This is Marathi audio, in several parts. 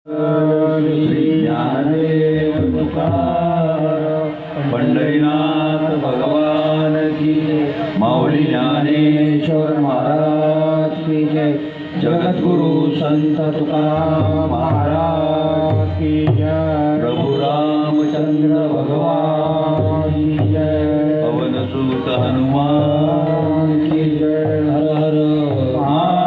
श्री ज्ञानदेव तुकाराम पंढरीनाथ भगवान की जय। माऊली ज्ञानेश्वर महाराज की जय। जगद्गुरु संत तुकाराम महाराज की जय। प्रभु रामचंद्र भगवान की जय। पवन सुत हनुमान की जय। हर हर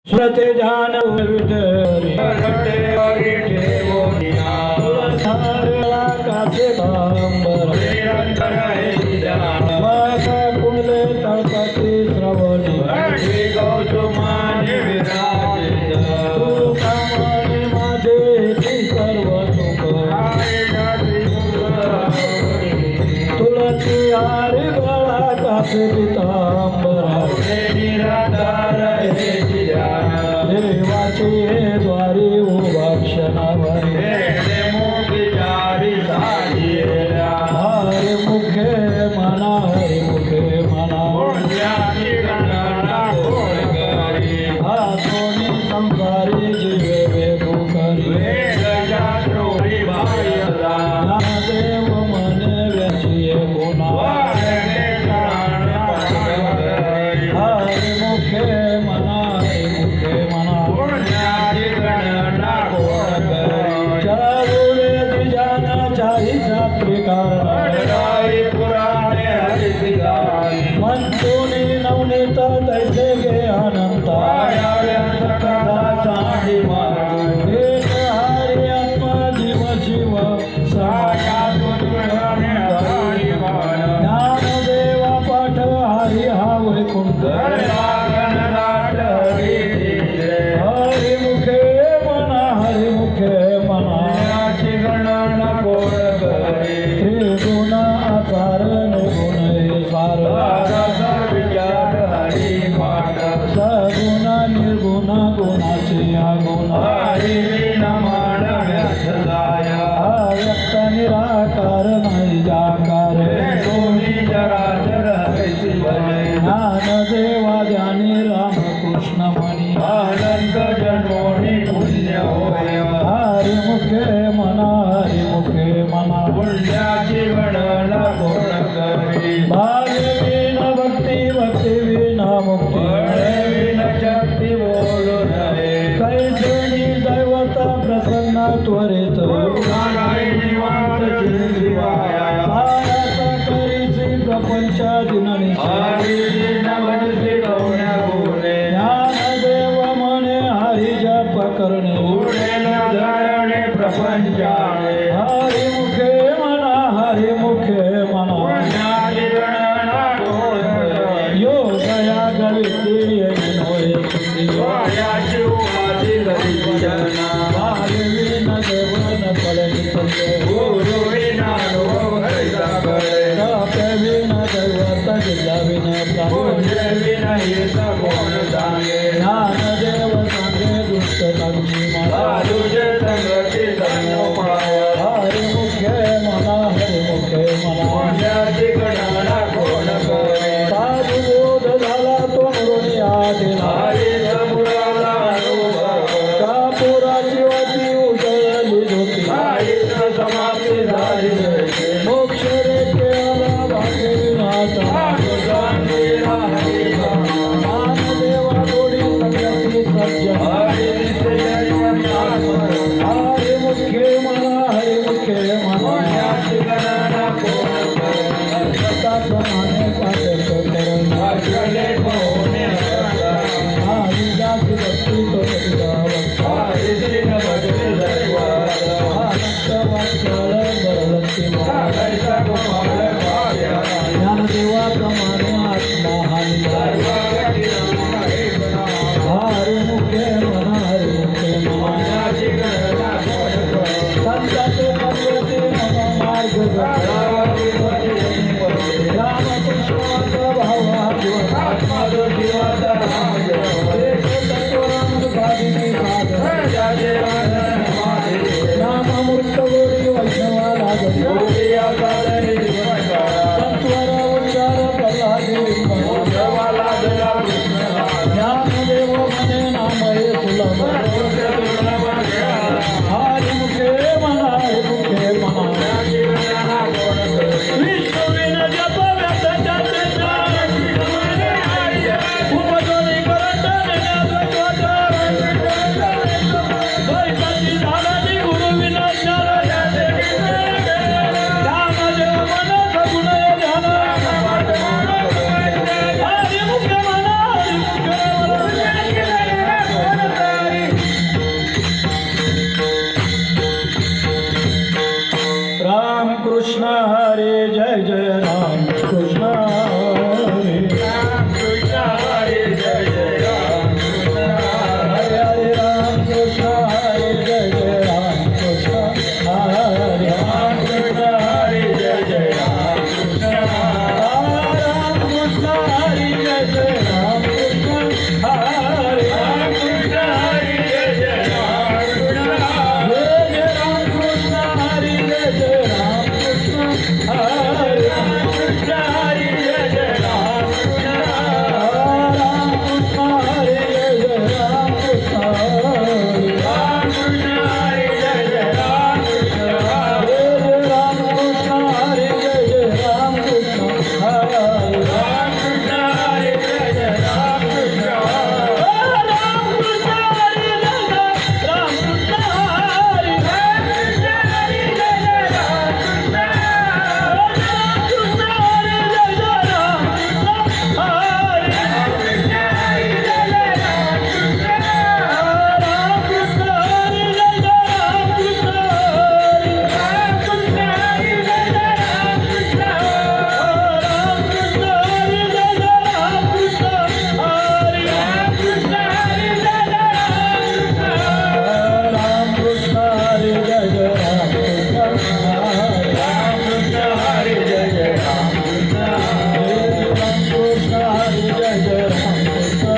सुरते जान उर्धरी धारला कासे बांबर माता कुंडले तळपती श्रवणी तू कामाने माझे ती सर्व सुख तुलसी हारी गळा कासे पितांबरा देवाचे हे द्वारी उभा क्षणावरी हरे मुखे मना हरे मुखे मना हातोनी संसारी जीवे बेभूकरी नादेव मने व्यचिये गुणा हरे हरे जय जय राम कृष्ण हरे राम कृष्ण हरे जय जय राम कृष्ण हरे हरे राम कृष्ण हरे जय जय राम कृष्ण हरे राम कृष्ण हरे जय जय राम कृष्ण राम कृष्ण हरे जय जय राम कृष्ण हरे राम कृष्ण हरे जय जय राम कृष्ण जय जय राम कृष्ण हरे जय जय राम कृष्ण हरे राम कृष्ण हरे जय जय राम कृष्ण राम कृष्ण हरे जय जय राम कृष्ण हरे राम कृष्ण हरे जय जय राम कृष्ण जय जय राम कृष्ण हरे जय जय राम कृष्ण हरे राम कृष्ण हरे जय जय राम कृष्ण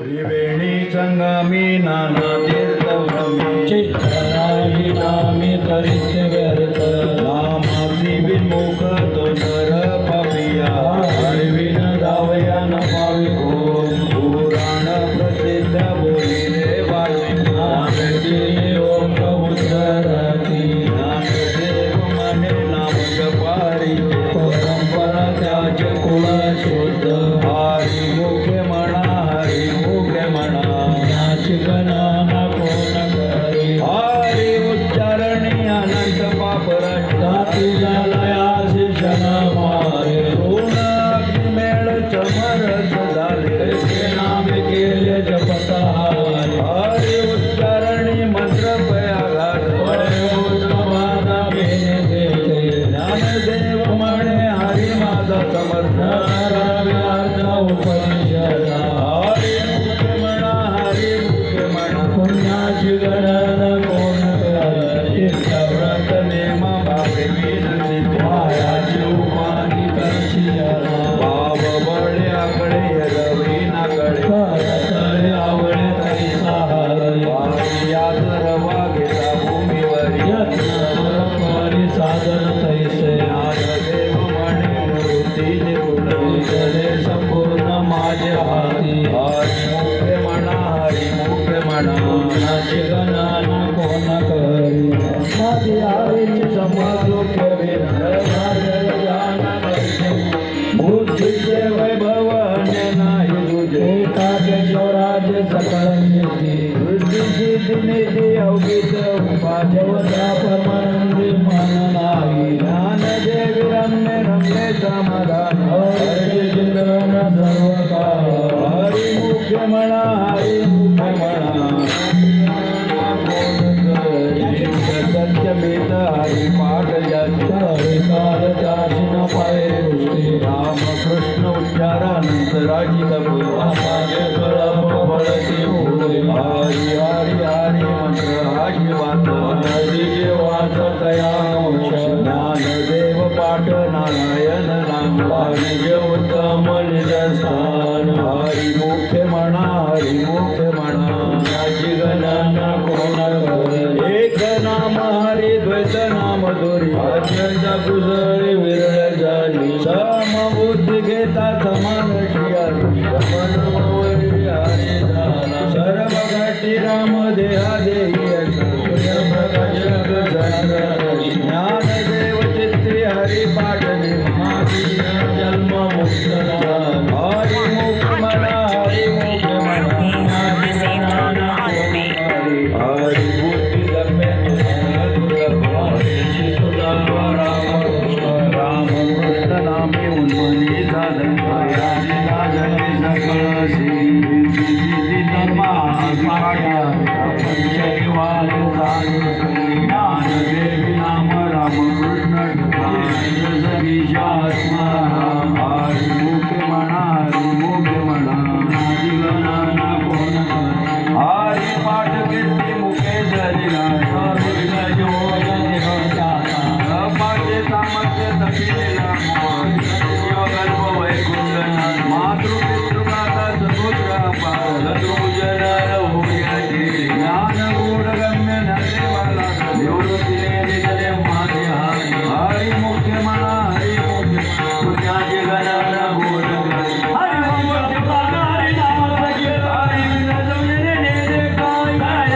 त्रिवेणी संगमी नाना तीर्थभ्रमी चित्तराही नामी करीत व्यर्थ नामासी विमुख तो नर पापिया हरविन दावया न पाविको पुराण प्रसिद्ध बोली रे वाल्मिकी नामती ओम उद्धरती ज्ञानदेव मने नाम जपारी परंपरा त्याचे कुळ शुद्ध हरी मुखे म्हणा हरी मुखे म्हणा नाची गणना कोण करे हरी उच्चारणी अनंत पापरट जाती जालयासी क्षण मारे ऋण अग्निमेळ समरस झाले ते नामे केले जपता हारे हरी उच्चारणी मंत्र पयाघात बळे उद्भवादा घेणे देते ज्ञानदेव म्हणे हरी माझा समर्थ नाराव्यार्थ उपनिषदा हरी मुखे म्हणा हरी मुखे म्हणा पुण्याची गणना कोण करे व्रत नेम बाबे विनसिद्धी मायाची उपाधी करशी जरा भाव बळे आकडे रवी नाकडे तळे आवळे तरी सहारे यात रवा घेता भूमीवरी यत्न साधन तैसे ज्ञानदेव म्हणे निवृत्ती निगुण जले संपूर्ण माझे हाती हरी मुखे म्हणा हरी मुखे म्हणा नाची गणना कोण करी माझी आईची समजलो केविन बुद्धीचे वैभव अन्य नाही तुझे एकाकेश्वराचे सकळ सिद्धी वृद्धी सिद्धी निधी अवगीत उपाजव देवता परमानंदी मन नाही ज्ञानदेवी रम्य रम्य समाधान हरचे चिंतन सर्व काळ हरी मुखे म्हणा हरी मुखे म्हणा सत्यमेत हरी पाठ जाती हरे काल त्याची न पाये दृष्टी राम कृष्ण उच्चारानंतराची तपे आपाचे कळप फळती फुले हरी हरी हरी मंत्र हा शिवांत नदीचे वाचत या मोक्ष ज्ञानदेव पाठ नारायण नाम पाणीचे उत्तम निजस्थान हरी मुखे म्हणा हरी मुखे म्हणा त्याची गणना कोण करे एक नाम हरी द्वैत नाम दोरी अत्यंत कुसळी विरळ झाली समबुद्धी घेता समान शियारी मनोवरी हरी झाला सर्व घटी राम देहा देही सूर्यप्रकाश ज्ञानदेव चित्ती हरी पाठने जन्म मुक्त झाला हरी मुख म्हणा हरी मुख म्हणा हरी बुद्धी लपे राम मुख्य म्हणा जीवनाना कोण हरी पाठ कीर्ती मुखे धरिला पाठे सामर्थ्य तपिलेला गल्प वैकुंठ मातृपितृगाथा समुद्र पारजन होयाचे ज्ञान गूढ गम्य नसेवाला निवृत्तीने निजरे माझे हरी मुख्य म्हणा हरी मुख्य पुण्याचे गणाला गोड हरी मुख्य म्हणा हरी नामाचा घेत हरी विनजवलेले नेते काय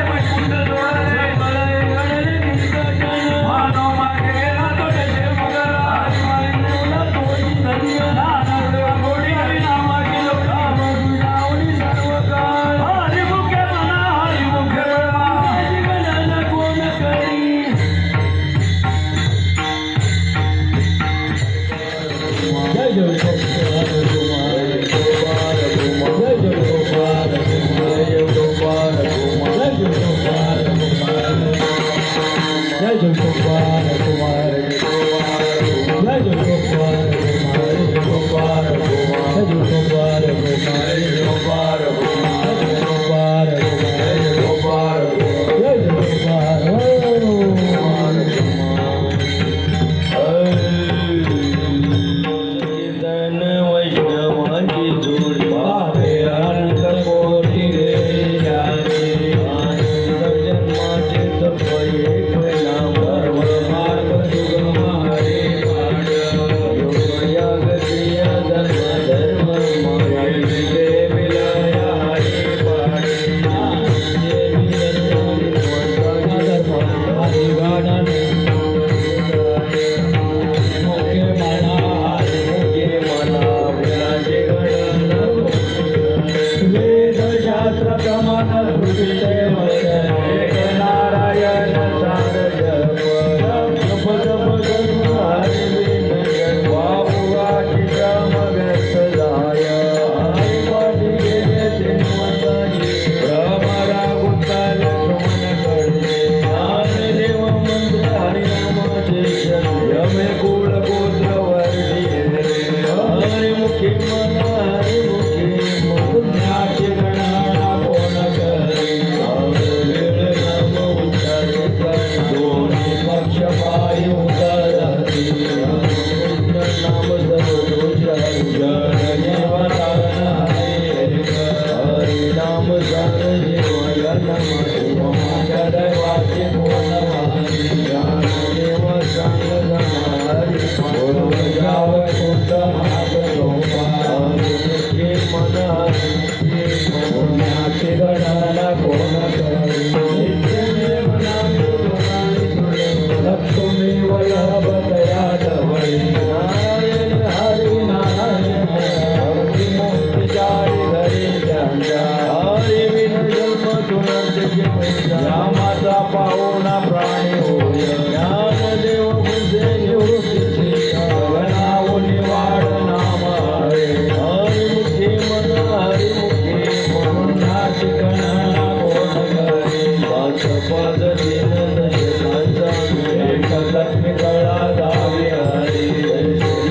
वैकुंठ जोडले बळे गणले निष्कटन मानव मागे गेला तो त्याचे मुगला हरी मारी नेवला तोडी धन्य नानाड गोडी हरी नामाची लोका मगुडावली सर्व काळ हरी मुख्य म्हणा हरी मुख्य माझे गणना कोण करी जय जय गोपाल कुमार गोपाल कुमार जय जय गोपाल कुमार जय गोपाल कुमार जय जय गोपाल कुमार जय जय गोपाल कुमार जय जय गोपाल कुमार जय गोपाल कुमार जय गोपाल कुमार जय गोपाल कुमार जय गोपाल कुमार जय गोपाल जय जय गोपाल कीर्तन वैष्णवांची जोड पाहे अनंत कोटी रे याचे आनंद जन्माचे तप एक नाम सर्व मार्ग सुगम हरे पाड योग याग क्रिया धर्म माया विले विलया हरे पाड वेदशास्त्र प्रमाण श्रुतीचे वचन एक नारायण सार जप जप जप जप हरि विन वापुवाची समग्रस्त जाय हरि पाठी गेले तिन्वताची भ्रमरा गुत्ताल सुमन कडे ज्ञानदेव मंत्र हरिनामाचे यमे कुळ गोत्र वर्षी हरि मुखी मन हरि मुखी पुण्याची गणना कोण करी वेळ नाम उच्चारित दोन्ही पक्ष पायी उतरती नाम सर्वदोष जीवनान हरि नाम सांग जीवन माझ्या दैवाचे कोण वाहती देव सांग हरि बोल जाव कुंड महात मन पुण्याची गणना कोण करी लक्ष्मी वल्लभ तया ढवळी नारायण हरी नारायण हरी मुक्ती जारी घरी ज्यांच्या हरी विन जन्म तुनंतचे रामाचा पाहुणा प्राणी होय ज्ञानदेव गुसे निवृत्तीची गणावली वाढ नाम हरे हरी मुखी मन हरी मुखी पुण्याची गणना कोण करी पाच पाच तीन दशकांचा एक लक्ष्मी कळा गावी हरी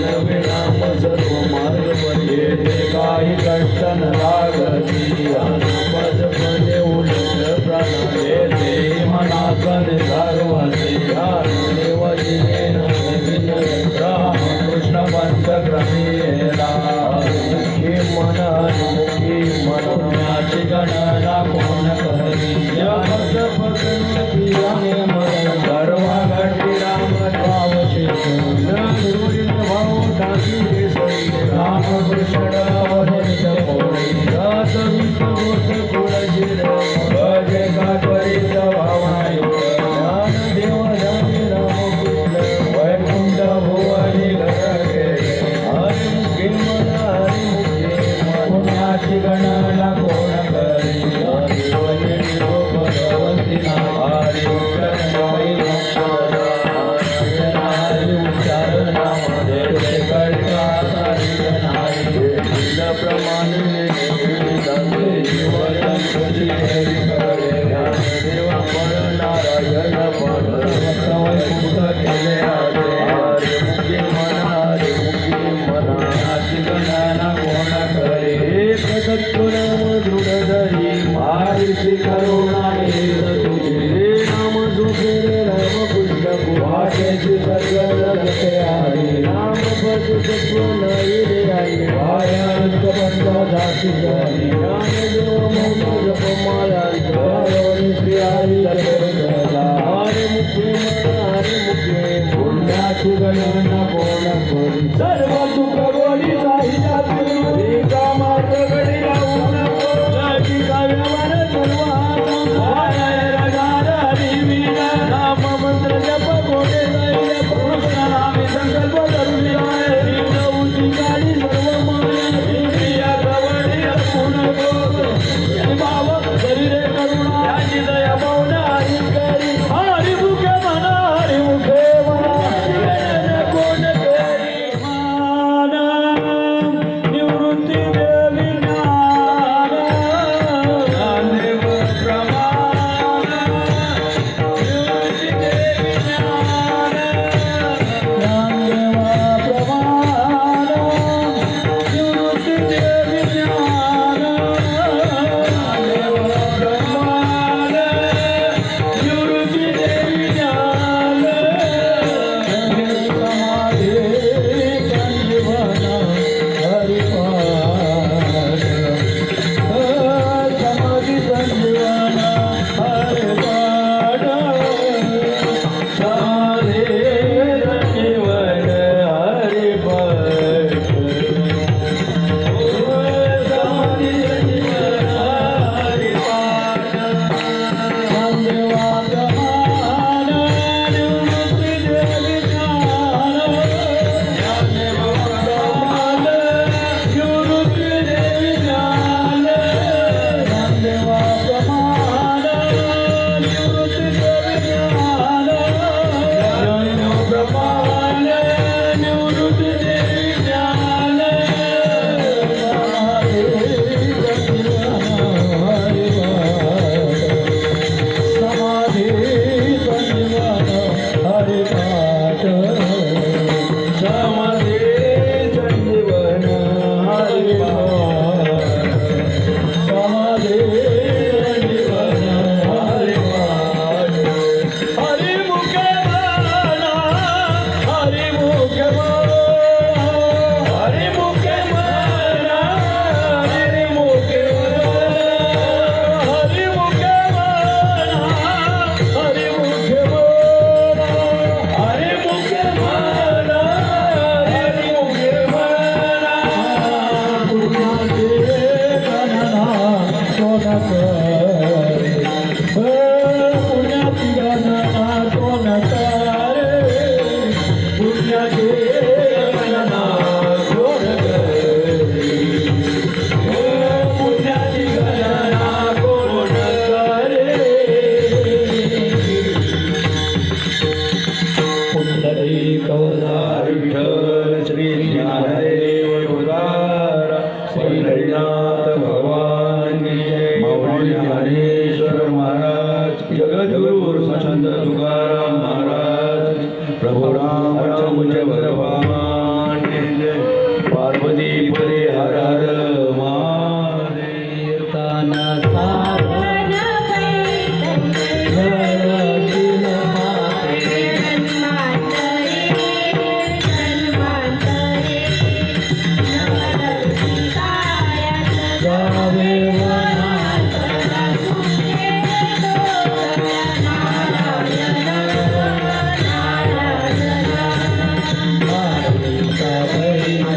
नवे नाम सर्व मार्ग मध्ये काही कष्ट न लागती नामच मध्ये उलट प्राण येते मनाचा निधारवासी देवाची कृष्ण पंच क्रमीला मुखी मन मुखी मनोज्ञाची गणना कोण करी सर्वा घटी राम भावशी भाऊ टाकी राम कृष्ण वनित पौरी रसवित गोत कुळजिर भजे काठवरीत भावनाय ज्ञान देव जानी राम कृष्ण वैकुंठ भुवनी घरके हरि मुखी मन हरि मुखी पुण्याची गणना कोण करी हरि भगवंती हरि उच्चारण हरि उच्चारण नाम देव करता हरि तत्व नाही रे आले भयानक बंधा जाती जाणे ज्ञानदेव मौन जपमालांचा श्री हरी दर्शनला हरे मुखे मन हरे मुखे पुण्याची गणना कोण करी सर्व सुख गोडी साहित्या तुझी कामात गडी लावू नको लागी काव्यावर सर्व नाम मंत्र जप गोडे जाईल कृष्ण नामी संकल्प धरुली उची काळी सर्व माया प्रिया गवळी पूर्ण गोद भाव शरीरे करुणा याची दया मौन हरी करी हरी मुखे म्हणा हरी मुखे म्हणा कोण करी मान निवृत्ती देवी ज्ञान ज्ञानदेव प्रमाण निवृत्ती देवी ज्ञान ज्ञानदेवा प्रमाण निवृत्ती देवी ज्ञान ज्ञानदेवा प्रमाण निवृत्ती देवी ज्ञान समाधी संजीवन हरिपाठ समाधी संजीवन हरिपाठ समाधी संजीवन हरिपाठ समाधी संजीवन हरिपाठ ज्ञानदेवा प्रमाण निवृत्ती देवी ज्ञान ज्ञानदेवा प्रमाण निवृत्ती देवी ज्ञान ज्ञानदेवा प्रमाण निवृत्ती देवी ज्ञान ज्ञानदेव प्रमाण निवृत्ती देवी ज्ञान समाधी संजीवन हरिपाठ समाधी संजीवन हरिपाठ समाधी संजीवन हरिपाठ हरि मुखे म्हणा हरि मुखे म्हणा हरि मुखे म्हणा हरि मुखे म्हणा हरि मुखे म्हणा हरि मुखे म्हणा हरि मुखे म्हणा हरि मुखे म्हणा पुण्याची गणना कोण करे पुण्याची गणना कोण करे पुण्याची गणना कोण करे पुण्याची गणना कोण करे पुंडरीकवरा विठ्ठल श्री ज्ञानदेव उदार पंढरीनाथ भगवान की जय माऊली ज्ञानेश्वर महाराज जगद्गुरु संत तुकाराम महाराज प्रभु रामचंद्र भगवान की जय पार्वती परी हर हर महादेव ताना सारण घरातील माते गावे वनात माता बहीण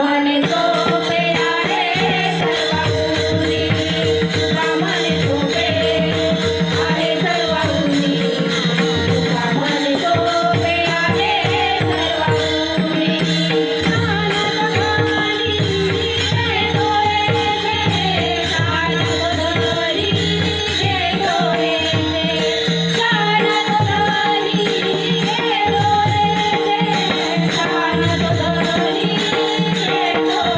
कामाने सोपे आहे सर्वांनी कामाने सोपे आहे सर्वांनी कामाने सोपे आहे सर्वांनी कानाकोपरी घेतो रे कानाकोपरी घेतो रे कानाकोपरी घेतो रे कानाकोपरी घेतो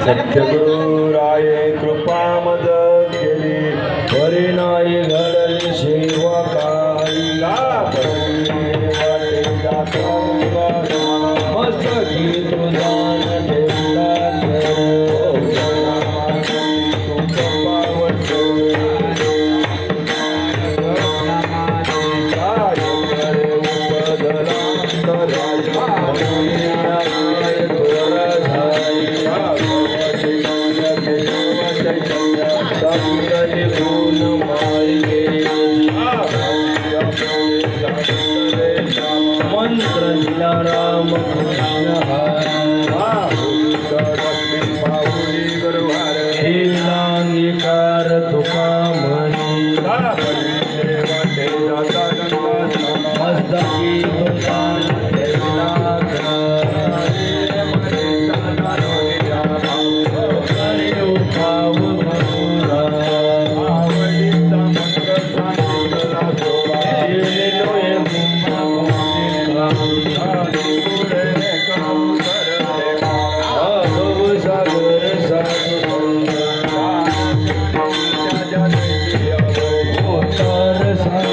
सत्यगुरुराये कृपा मदत केली परी नाही घडली सेवकाई मस्तकी तुझान ठेवला मंत्र दिला राम कृष्ण अंगीकार तुका म्हणी मस्तकी तुझान ठेवला सागर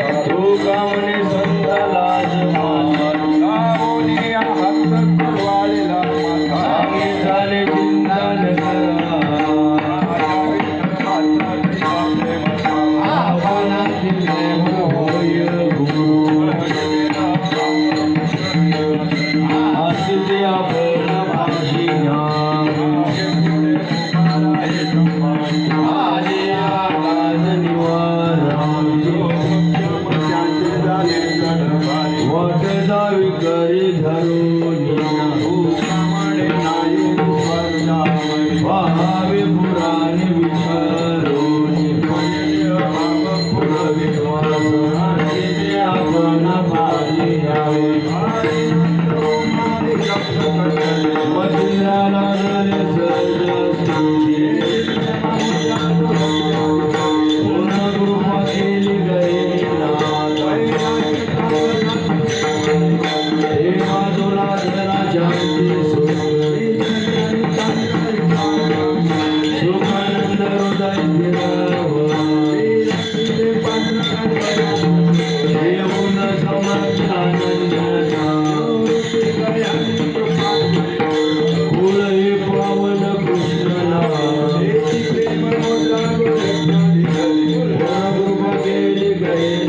तुका म्हणे संत लाज मान लावणी हात कुरवाळीला माथा आम्ही झाले चिंतन करा आपणातील होय गुरु असते आपण भाषी आले आकाश निवारावे वट जावी करी धरून भावे पुराणे विचारून आपण भाजी घ्यावे मदिराला जरे सहज पूर्ण कृपा केली गई हे माधुरा जरा शांती सुखानंद हृदय येऊन समाधानंद कुल हे पावन कृष्णला कृपा केली गई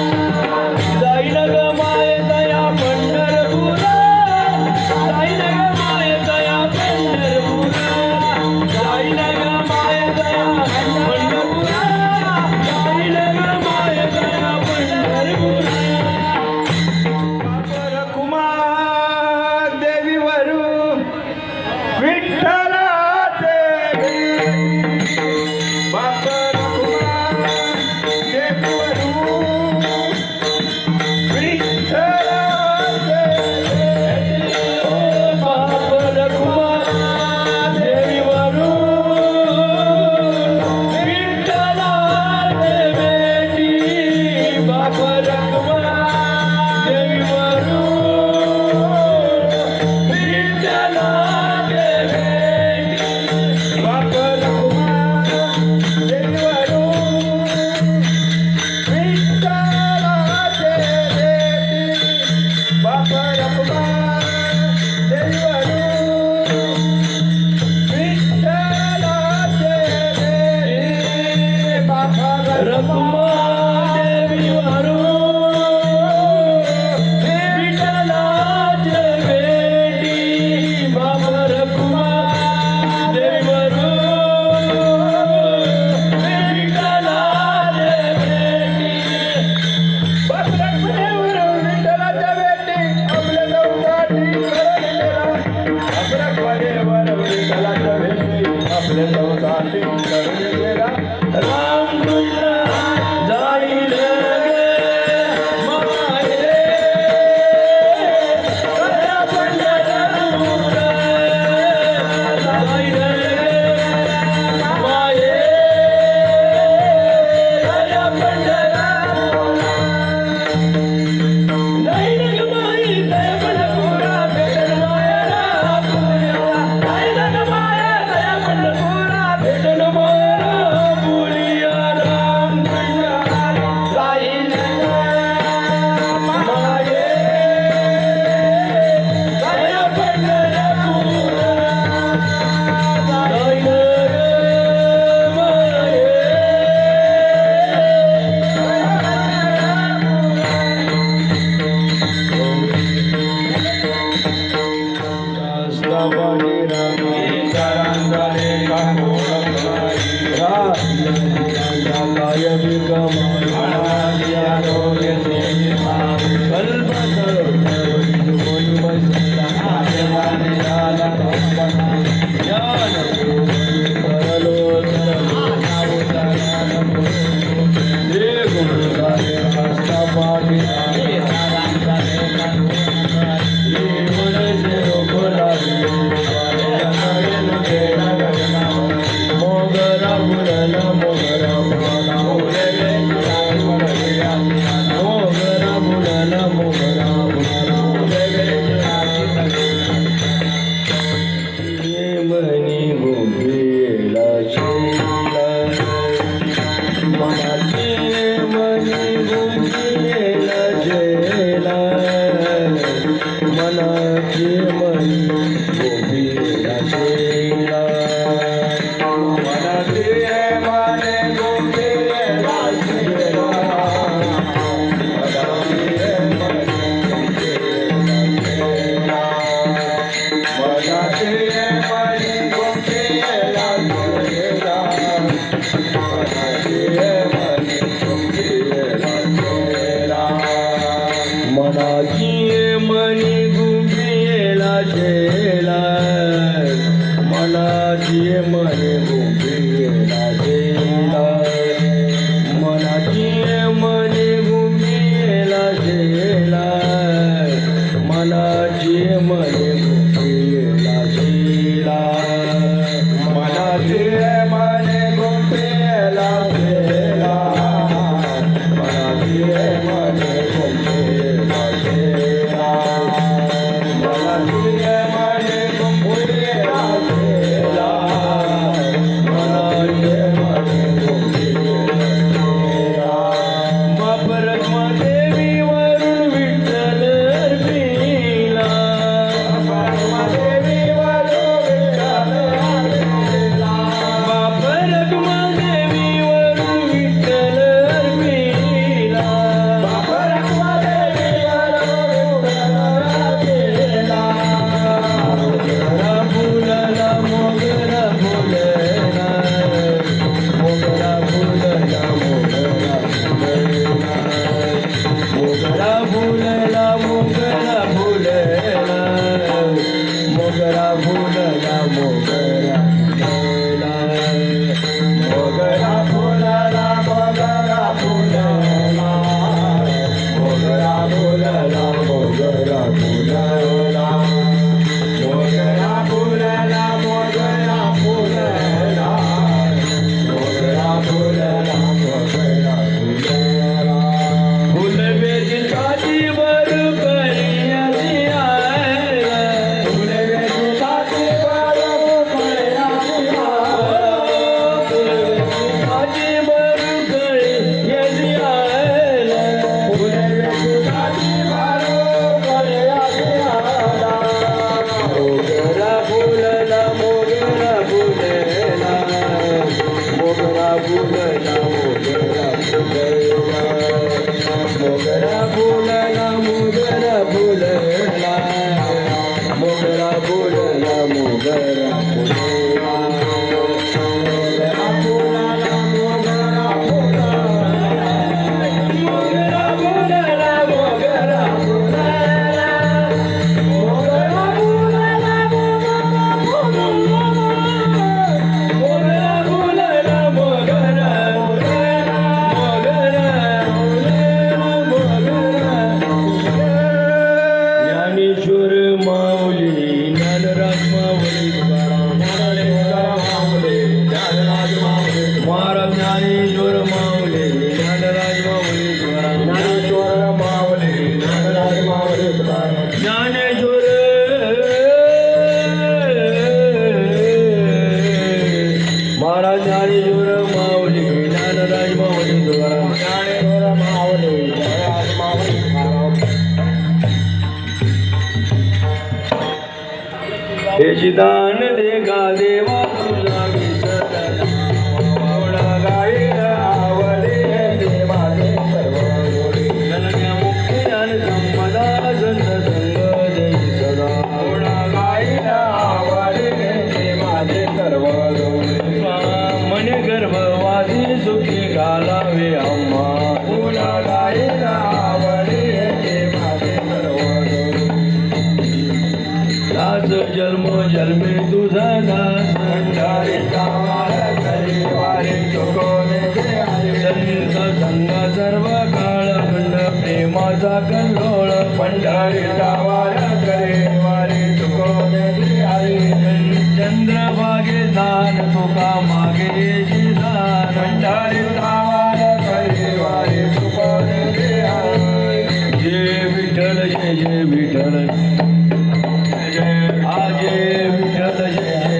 जाईन ग माय दया पंढरपुरा जाईन ग माय दया पंढरपुरा जाईन ग माय दया पंढरपुरा जाईन ग माय दया पंढरपुरा कुमार देवीवरू विठ्ठलाचे बापर कुमार देवीवरू विठ्ठलाचे बापर कुमार देवीवरू विठ्ठलाचे बेटी बापर कुमार देवीवरू विठ्ठलाचे बेटी बापर कुमार देवीवरू विठ्ठलाचे बेटी बापर कुमार देवीवरू विठ्ठलाचे बेटी बापर रखुमा देवीवरू विठ्ठलाचे बेटी बाबा रखुमा देवीवरू विठ्ठलाचे बेटी आपल्या संसारी रामकृष्ण जाईल गे माय रे दया पंढरपुरा जाईल गे माय दया पंढरपुरा जाईल ग माय दया पंढरपुरा भेटन मायरा पुण्याला जाईल ग माय दया पंढरपुरा भेटन मायरा पुलिया रामकृष्ण जाईल ग माय दया पंढरपुरा जाईल ग हे दान दे गा देवा तुझा विसरला गुण गाईन आवडे ते माझे सर्व गोडी जनन्या मुक्ती आणि संपदा संत संग देई सदा गुण गाईन आवडे ते माझे सर्व गोडी मने गर्भवासी सुखी घालावे आम्हा गुण गाईन आवडे ते माझे सर्व गोडी दास जन्म जन्मे तुझा दास पंढरीचा वार करी वारी चुकवणे जे आले संत संग सर्व काळ खंड प्रेमाचा कल्लोळ पंढरीचा वार करी वारी चुकवणे जे आले चंद्रभागे दान तुका मागे दान पंढरीचा वार करी वारी चुकवणे जे आले जय विठ्ठल जय विठ्ठल आजे विठ्ठल जय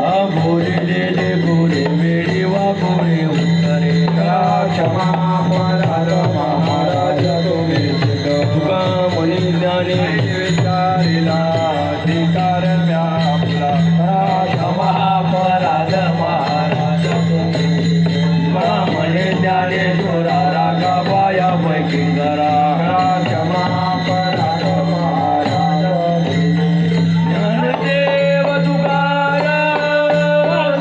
आ भोरे दे भोरे वेळी वा भोरे उत्तरे क्षमा परार महाराज तुम्ही तुका मनी ज्ञानी विचारिला अधिकार व्यापला क्षमा पराध महाराज तुका मनी ज्ञानी चोरा रागा पाया पैकी करा क्षमा परार महाराज ज्ञानदेव तुकाराम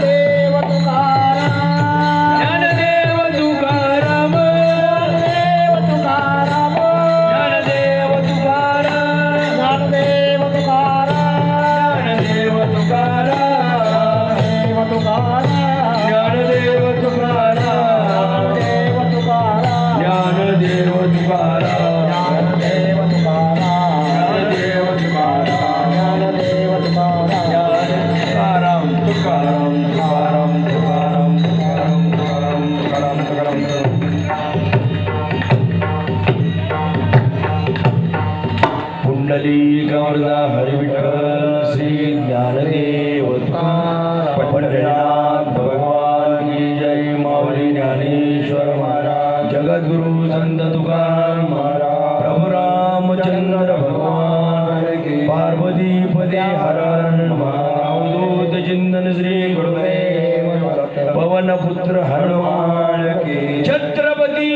देव तुकाराम ज्ञानदेव तुकाराम देव तुकाराम ज्ञानदेव तुकाराम देव तुकाराम ज्ञानदेव तुकाराम देव तुकाराम ज्ञानदेव तुकाराम देव तुकाराम ज्ञानदेव तुकाराम देव तुकाराम ज्ञानदेव तुकाराम ज्ञानदेव तुकाराम तुकाराम तुकाराम तुकाराम तुकाराम तुकाराम तुकाराम तुकाराम तुकाराम कुंडली गौरदा हरिविठ्ठल श्री ज्ञानदेव तुकाराम पंढरीनाथ भगवान की जय माऊली ज्ञानेश्वर महाराज जगद्गुरु संत तुकाराम महाराज प्रभु रामचंद्र भगवान की पार्वती पदे हरण अवधूत चिंतन श्री गुरुदेव पवन पुत्र हनुमान की छत्रपती